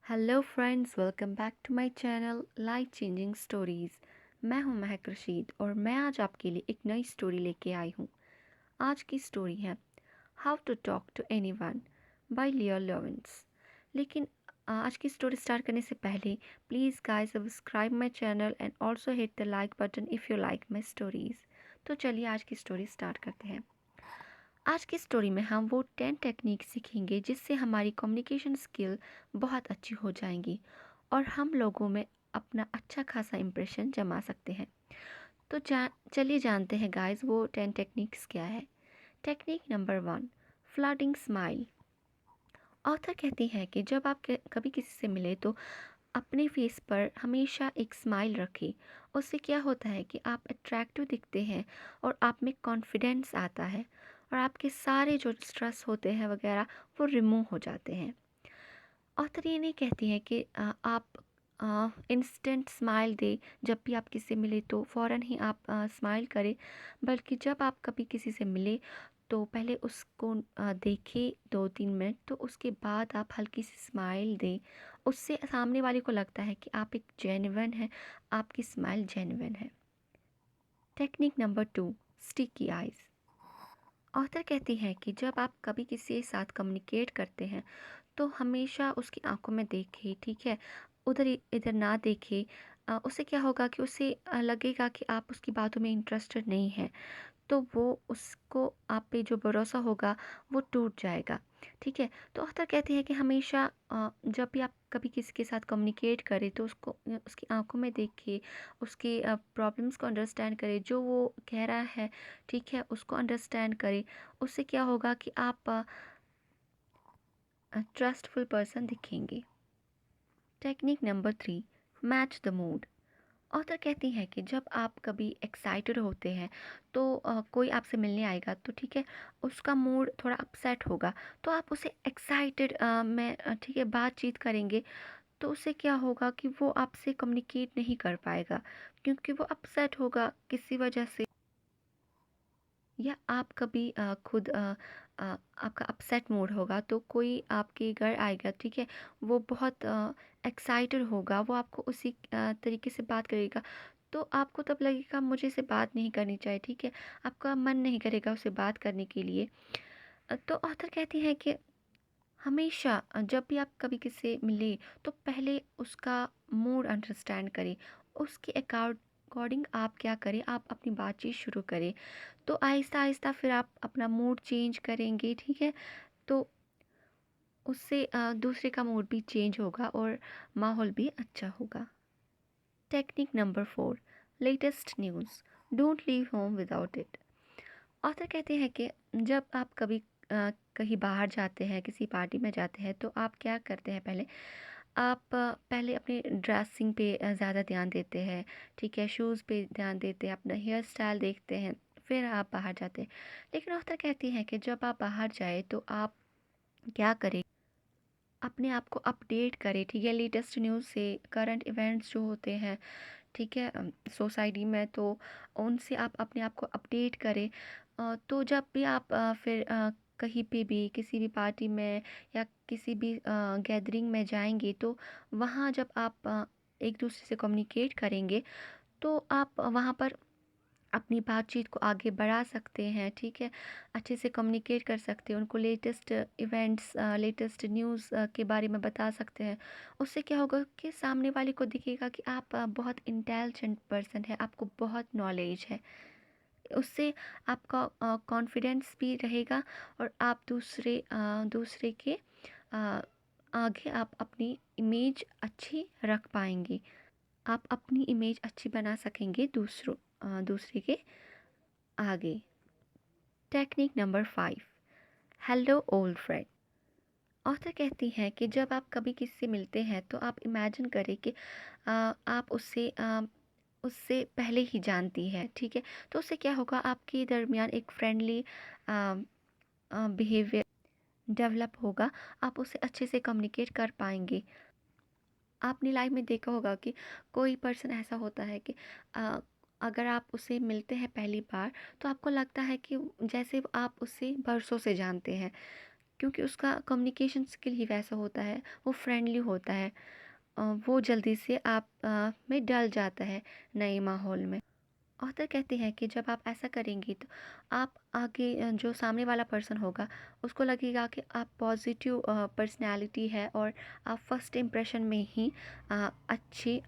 Hello friends, welcome back to my channel life changing stories. मैं हूं महक रशीद और मैं आज आपके लिए एक नई स्टोरी लेके आई हूं। आज की स्टोरी है how to talk to anyone by Leil Lowndes. लेकिन आज की स्टोरी स्टार्ट करने से पहले please guys subscribe my channel and also hit the like button if you like my stories. तो चलिए आज की स्टोरी स्टार्ट करते हैं। आज की स्टोरी में हम वो 10 टेक्निक सीखेंगे जिससे हमारी कम्युनिकेशन स्किल बहुत अच्छी हो जाएंगी और हम लोगों में अपना अच्छा खासा इम्प्रेशन जमा सकते हैं। तो चलिए जानते हैं गाइस वो 10 टेक्निक्स क्या है। Technique number 1, flooding smile. Author कहती हैं कि जब आप कभी किसी से मिले तो अपने फेस पर हमेशा एक स्माइल रखें। उससे क्या होता है कि आप अट्रैक्टिव दिखते हैं और आप में कॉन्फिडेंस आता है और आपके सारे जो स्ट्रेस होते हैं वगैरह वो रिमूव हो जाते हैं। ऑथर ये नहीं कहती है कि आप इंस्टेंट स्माइल दे। जब भी आप किसी से मिले तो फ़ौरन ही आप स्माइल करें, बल्कि जब आप कभी किसी से मिले तो पहले उसको देखें 2-3 मिनट, तो उसके बाद आप हल्की सी स्माइल दें। उससे सामने वाले को लगता है कि आप एक जेन्युइन हैं, आपकी स्माइल जेन्युइन है। Technique number 2, sticky eyes. Author कहती है कि जब आप कभी किसी के साथ कम्युनिकेट करते हैं तो हमेशा उसकी आंखों में देखें, ठीक है? उधर इधर ना देखें। उससे क्या होगा कि उसे लगेगा कि आप उसकी बातों में इंटरेस्टेड नहीं हैं, तो वो उसको आप पे जो भरोसा होगा वो टूट जाएगा, ठीक है? तो ऑथर कहते हैं कि हमेशा जब भी आप कभी किसी के साथ कम्युनिकेट करें तो उसको उसकी आंखों में देखिए, उसकी प्रॉब्लम्स को अंडरस्टैंड करें, जो वो कह रहा है, ठीक है? उसको अंडरस्टैंड करें। उससे क्या होगा कि आप ट्रस्टफुल पर्सन दिखेंगे। Technique number 3, match the mood. Author कहती हैं कि जब आप कभी एक्साइटेड होते हैं तो कोई आपसे मिलने आएगा तो ठीक है, उसका मूड थोड़ा अपसेट होगा, तो आप उसे एक्साइटेड में ठीक है बातचीत करेंगे, तो उससे क्या होगा कि वो आपसे कम्युनिकेट नहीं कर पाएगा, क्योंकि वो अपसेट होगा किसी वजह से। या आप कभी खुद आपका अपसेट मूड होगा तो कोई आपके घर आएगा, ठीक है? वो बहुत एक्साइटेड होगा, वो आपको उसी तरीके से बात करेगा, तो आपको तब लगेगा मुझे इससे बात नहीं करनी चाहिए, ठीक है? आपका मन नहीं करेगा उससे बात करने के लिए। तो ऑथर कहती है कि हमेशा जब भी आप कभी किसी से मिले तो पहले उसका मूड अंडरस्टैंड करें, उसके अकॉर्डिंग आप क्या करें, आप अपनी बातचीत शुरू करें, तो आहिस्ता आहिस्ता फिर आप अपना मूड चेंज करेंगे, ठीक है? तो उससे दूसरे का मूड भी चेंज होगा और माहौल भी अच्छा होगा। Technique number 4, latest news. Don't leave home without it. Author कहते हैं कि जब आप कभी कहीं बाहर जाते हैं, किसी पार्टी में जाते हैं, तो आप क्या करते हैं, पहले आप पहले अपने ड्रेसिंग पे ज़्यादा ध्यान देते हैं, ठीक है? शूज़ पे ध्यान देते हैं, अपना हेयर स्टाइल देखते हैं, फिर आप बाहर जाते हैं। लेकिन ऑथर कहती हैं कि जब आप बाहर जाए तो आप क्या करें, अपने आप को अपडेट करें, ठीक है? लेटेस्ट न्यूज़ से, करंट इवेंट्स जो होते हैं, ठीक है, सोसाइटी में, तो उनसे आप अपने आप को अपडेट करें। तो जब भी आप फिर कहीं पे भी किसी भी पार्टी में या किसी भी गैदरिंग में जाएंगे तो वहाँ जब आप एक दूसरे से कम्युनिकेट करेंगे तो आप वहाँ पर अपनी बातचीत को आगे बढ़ा सकते हैं, ठीक है? अच्छे से कम्युनिकेट कर सकते हैं, उनको लेटेस्ट इवेंट्स, लेटेस्ट न्यूज़ के बारे में बता सकते हैं। उससे क्या होगा कि सामने वाले को दिखेगा कि आप बहुत इंटेलिजेंट पर्सन है, आपको बहुत नॉलेज है। उससे आपका कॉन्फिडेंस भी रहेगा और आप दूसरे के अ, आगे आप अपनी इमेज अच्छी रख पाएंगे। आप अपनी इमेज अच्छी बना सकेंगे दूसरे के आगे। Technique number 5, hello old friend. Author कहती हैं कि जब आप कभी किसी से मिलते हैं तो आप इमेजिन करें कि आप उससे पहले ही जानती है, ठीक है? तो उससे क्या होगा, आपके दरमियान एक फ्रेंडली बिहेवियर डेवलप होगा, आप उससे अच्छे से कम्युनिकेट कर पाएंगे। आपने लाइफ में देखा होगा कि कोई पर्सन ऐसा होता है कि अ, अगर आप उससे मिलते हैं पहली बार तो आपको लगता है कि जैसे आप उससे बरसों से जानते हैं, क्योंकि उसका कम्युनिकेशन स्किल ही वैसा होता है, वो फ्रेंडली होता है। वो जल्दी से आप में डल जाता है नए माहौल में। ऑथर कहते हैं कि जब आप ऐसा करेंगी तो आप आगे जो सामने वाला पर्सन होगा उसको लगेगा कि आप पॉजिटिव पर्सनैलिटी है और आप फर्स्ट इम्प्रेशन में ही अच्छी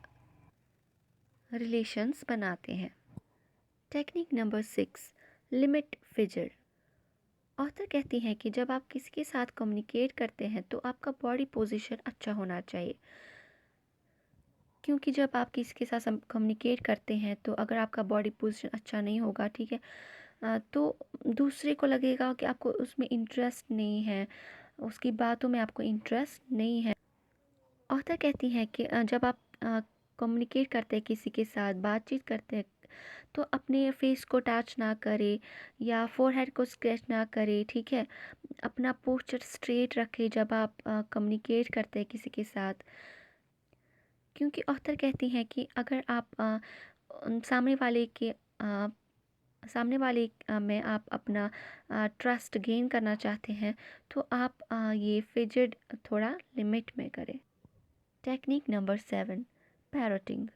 रिलेशंस बनाते हैं। Technique number 6, limit फिजर। ऑथर कहती हैं कि जब आप किसी के साथ कम्युनिकेट करते हैं तो आपका बॉडी पोजीशन अच्छा होना चाहिए, क्योंकि जब आप किसी के साथ कम्युनिकेट करते हैं तो अगर आपका बॉडी पोजीशन अच्छा नहीं होगा, ठीक है, तो दूसरे को लगेगा कि आपको उसमें इंटरेस्ट नहीं है, उसकी बातों में आपको इंटरेस्ट नहीं है। ऑथर कहती है कि जब आप कम्युनिकेट करते हैं, किसी के साथ बातचीत करते हैं, तो अपने फेस को टच ना करे या फोरहेड को स्क्रैच ना करे, ठीक है। अपना पोस्चर स्ट्रेट रखे जब आप कम्युनिकेट करते हैं किसी के साथ, क्योंकि ऑथर कहती हैं कि अगर आप सामने वाले के सामने वाले में आप अपना ट्रस्ट गेन करना चाहते हैं तो आप ये फिजिट थोड़ा लिमिट में करें। Technique number 7, पैरोटिंग।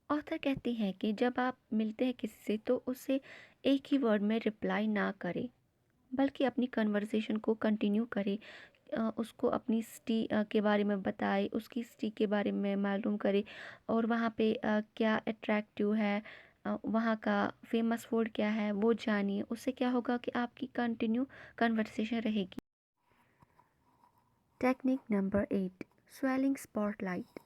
ऑथर कहती हैं कि जब आप मिलते हैं किसी से तो उससे एक ही वर्ड में रिप्लाई ना करें, बल्कि अपनी कन्वर्सेशन को कंटिन्यू करें। उसको अपनी सिटी के बारे में बताए, उसकी सिटी के बारे में मालूम करे और वहाँ पे क्या अट्रैक्टिव है, वहाँ का फेमस फूड क्या है वो जानिए। उससे क्या होगा कि आपकी कंटिन्यू कन्वर्सेशन रहेगी। Technique number 8, swelling spotlight.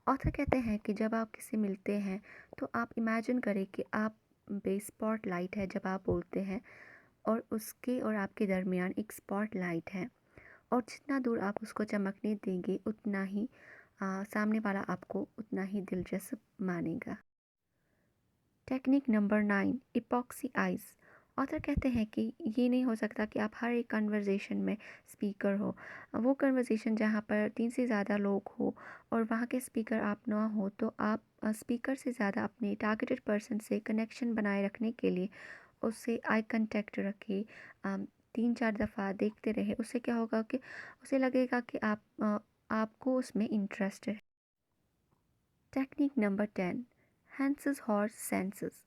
Author कहते हैं कि जब आप किसी मिलते हैं तो आप इमेजिन करें कि आप पे स्पॉटलाइट है जब आप बोलते हैं, और उसके और आपके दरमियान एक स्पॉटलाइट है, और जितना दूर आप उसको चमकने देंगे उतना ही सामने वाला आपको उतना ही दिलचस्प मानेगा। Technique number 9, epoxy eyes. Author कहते हैं कि ये नहीं हो सकता कि आप हर एक कन्वर्सेशन में स्पीकर हो। वो कन्वर्सेशन जहाँ पर 3 से ज़्यादा लोग हो और वहाँ के स्पीकर आप ना हो, तो आप स्पीकर से ज़्यादा अपने टारगेटेड पर्सन से कनेक्शन बनाए रखने के लिए उससे आई कांटेक्ट रखें, 3-4 दफ़ा देखते रहे। उससे क्या होगा कि उसे लगेगा कि आपको उसमें इंटरेस्ट है। टेक्निक नंबर 10, हैंसेस हॉर्स सेंसेस।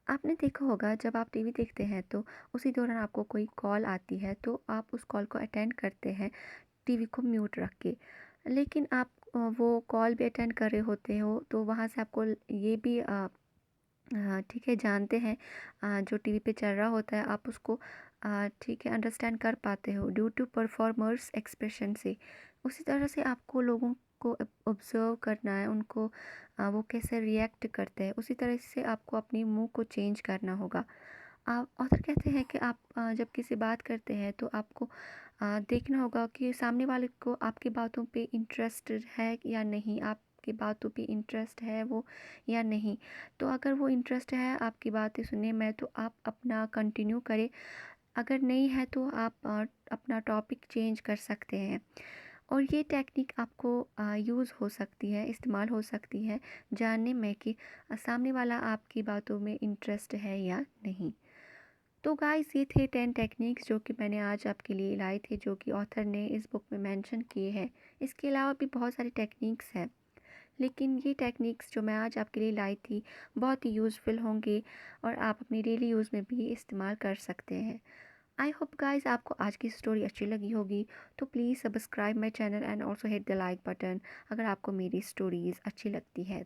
आपने देखा होगा जब आप टीवी देखते हैं तो उसी दौरान आपको कोई कॉल आती है तो आप उस कॉल को अटेंड करते हैं टीवी को म्यूट रख के। लेकिन आप वो कॉल भी अटेंड कर रहे होते हो तो वहाँ से आपको ये भी हाँ, ठीक है, जानते हैं जो टीवी पे चल रहा होता है आप उसको ठीक है अंडरस्टैंड कर पाते हो ड्यू टू परफॉर्मर्स एक्सप्रेशन से। उसी तरह से आपको लोगों को ऑब्जर्व करना है, उनको वो कैसे रिएक्ट करते हैं, उसी तरह से आपको अपनी मुंह को चेंज करना होगा। आप ऑथर कहते हैं कि आप जब किसी बात करते हैं तो आपको देखना होगा कि सामने वाले को आपकी बातों पे इंटरेस्ट है या नहीं, आपकी बातों पे इंटरेस्ट है वो या नहीं। तो अगर वो इंटरेस्ट है आपकी बातें सुनने में तो आप अपना कंटिन्यू करें, अगर नहीं है तो आप अपना टॉपिक चेंज कर सकते हैं। और ये टेक्निक आपको यूज़ हो सकती है, इस्तेमाल हो सकती है जानने में कि सामने वाला आपकी बातों में इंटरेस्ट है या नहीं। तो गाइस ये थे 10 टेक्निक्स जो कि मैंने आज आपके लिए लाए थे, जो कि ऑथर ने इस बुक में मेंशन किए हैं। इसके अलावा भी बहुत सारी टेक्निक्स हैं, लेकिन ये टेक्निक्स जो मैं आज आपके लिए लाई थी बहुत ही यूज़फुल होंगे और आप अपनी डेली यूज़ में भी इस्तेमाल कर सकते हैं। आई होप गाइस आपको आज की स्टोरी अच्छी लगी होगी, तो please subscribe my channel and also hit the like button अगर आपको मेरी स्टोरीज़ अच्छी लगती है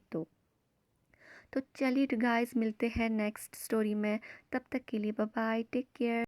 तो चलिए गाइस मिलते हैं नेक्स्ट स्टोरी में। तब तक के लिए बाय बाय, टेक केयर।